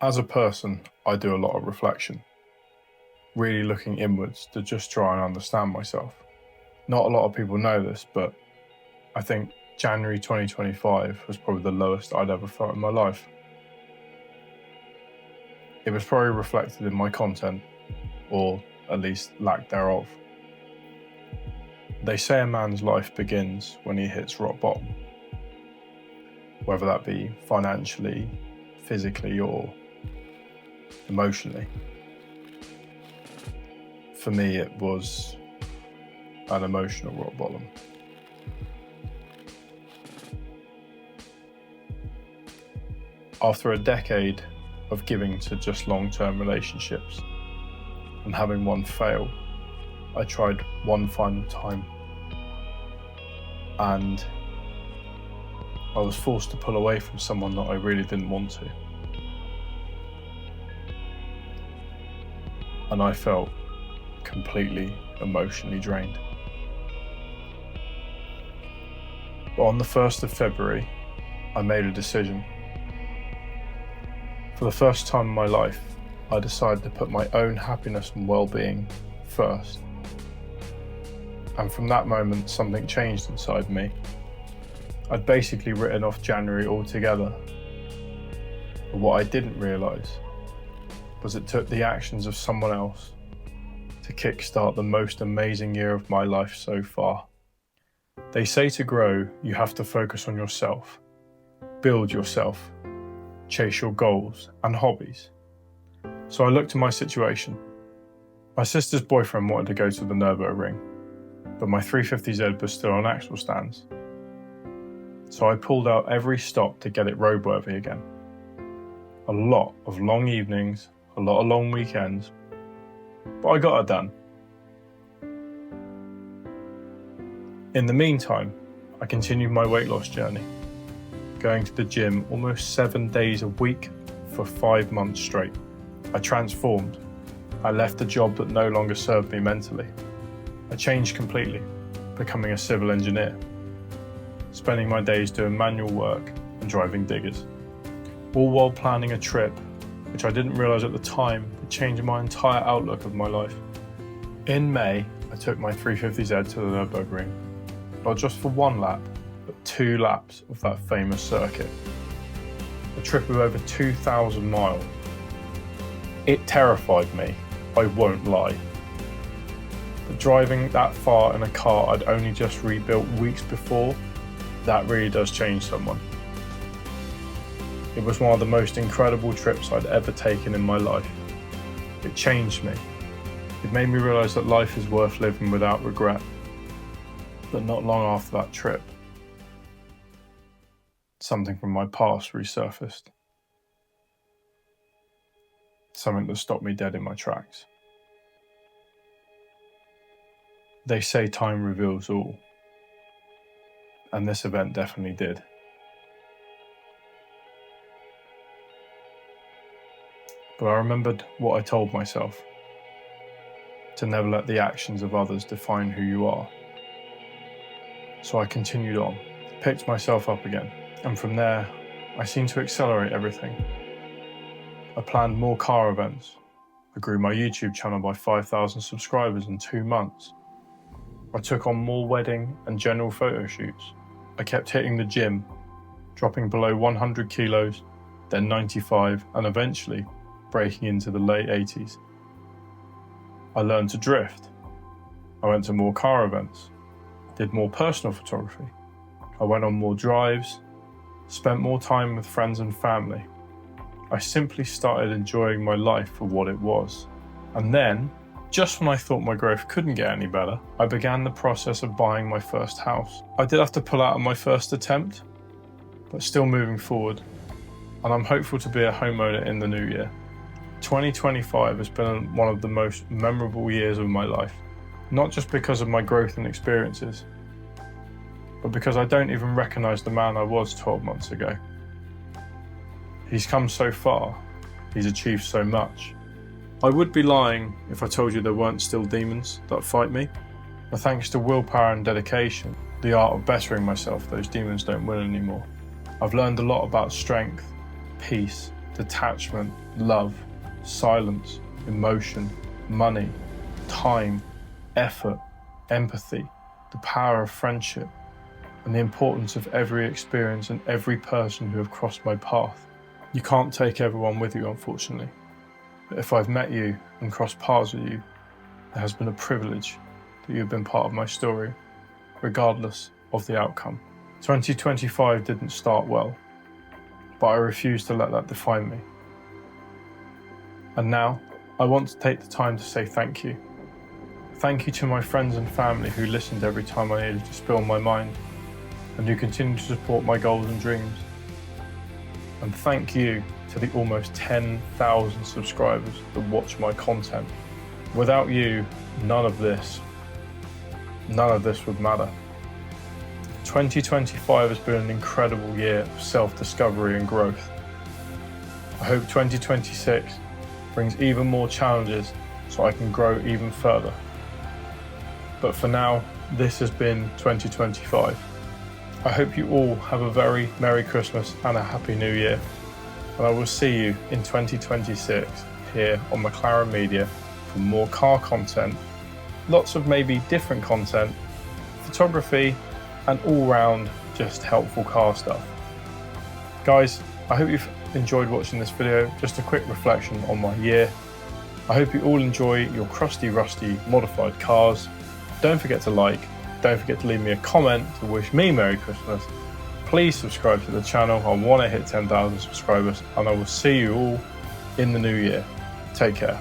As a person, I do a lot of reflection, really looking inwards to just try and understand myself. Not a lot of people know this, but I think January 2025 was probably the lowest I'd ever felt in my life. It was probably reflected in my content, or at least lack thereof. They say a man's life begins when he hits rock bottom, whether that be financially, physically, or emotionally. For me, it was an emotional rock bottom. After a decade of giving to just long-term relationships and having one fail, I tried one final time and I was forced to pull away from someone that I really didn't want to. And I felt completely emotionally drained. But on the 1st of February, I made a decision. For the first time in my life, I decided to put my own happiness and well-being first. And from that moment, something changed inside me. I'd basically written off January altogether. But what I didn't realise was it took the actions of someone else to kickstart the most amazing year of my life so far. They say to grow, you have to focus on yourself, build yourself, chase your goals and hobbies. So I looked at my situation. My sister's boyfriend wanted to go to the Nürburgring, but my 350Z was still on axle stands. So I pulled out every stop to get it roadworthy again. A lot of long evenings, a lot of long weekends, but I got it done. In the meantime, I continued my weight loss journey, going to the gym almost 7 days a week for 5 months straight. I transformed. I left a job that no longer served me mentally. I changed completely, becoming a civil engineer, spending my days doing manual work and driving diggers, all while planning a trip, which I didn't realise at the time would change my entire outlook of my life. In May, I took my 350Z to the Nürburgring, not just for 1 lap, but 2 laps of that famous circuit. A trip of over 2,000 miles. It terrified me, I won't lie. But driving that far in a car I'd only just rebuilt weeks before, that really does change someone. It was one of the most incredible trips I'd ever taken in my life. It changed me. It made me realise that life is worth living without regret. But not long after that trip, something from my past resurfaced. Something that stopped me dead in my tracks. They say time reveals all. And this event definitely did. But I remembered what I told myself. To never let the actions of others define who you are. So I continued on, picked myself up again, and from there, I seemed to accelerate everything. I planned more car events. I grew my YouTube channel by 5,000 subscribers in 2 months. I took on more wedding and general photo shoots. I kept hitting the gym, dropping below 100 kilos, then 95, and eventually breaking into the late 80s. I learned to drift. I went to more car events, did more personal photography. I went on more drives, spent more time with friends and family. I simply started enjoying my life for what it was. And then, just when I thought my growth couldn't get any better, I began the process of buying my first house. I did have to pull out on my first attempt, but still moving forward. And I'm hopeful to be a homeowner in the new year. 2025 has been one of the most memorable years of my life, not just because of my growth and experiences, but because I don't even recognise the man I was 12 months ago. He's come so far, he's achieved so much. I would be lying if I told you there weren't still demons that fight me, but thanks to willpower and dedication, the art of bettering myself, those demons don't win anymore. I've learned a lot about strength, peace, detachment, love, silence, emotion, money, time, effort, empathy, the power of friendship, and the importance of every experience and every person who have crossed my path. You can't take everyone with you, unfortunately. But if I've met you and crossed paths with you, it has been a privilege that you've been part of my story, regardless of the outcome. 2025 didn't start well, but I refuse to let that define me. And now, I want to take the time to say thank you. Thank you to my friends and family who listened every time I needed to spill my mind, and who continue to support my goals and dreams. And thank you to the almost 10,000 subscribers that watch my content. Without you, none of this would matter. 2025 has been an incredible year of self-discovery and growth. I hope 2026 brings even more challenges so I can grow even further. But for now, this has been 2025. I hope you all have a very Merry Christmas and a Happy New Year. And I will see you in 2026 here on McLaren Media for more car content, lots of maybe different content, photography, and all-round just helpful car stuff. Guys, I hope you've enjoyed watching this video, just a quick reflection on my year. I hope you all enjoy your crusty, rusty, modified cars. Don't forget to like, don't forget to leave me a comment to wish me Merry Christmas. Please subscribe to the channel. I want to hit 10,000 subscribers, and I will see you all in the new year. Take care.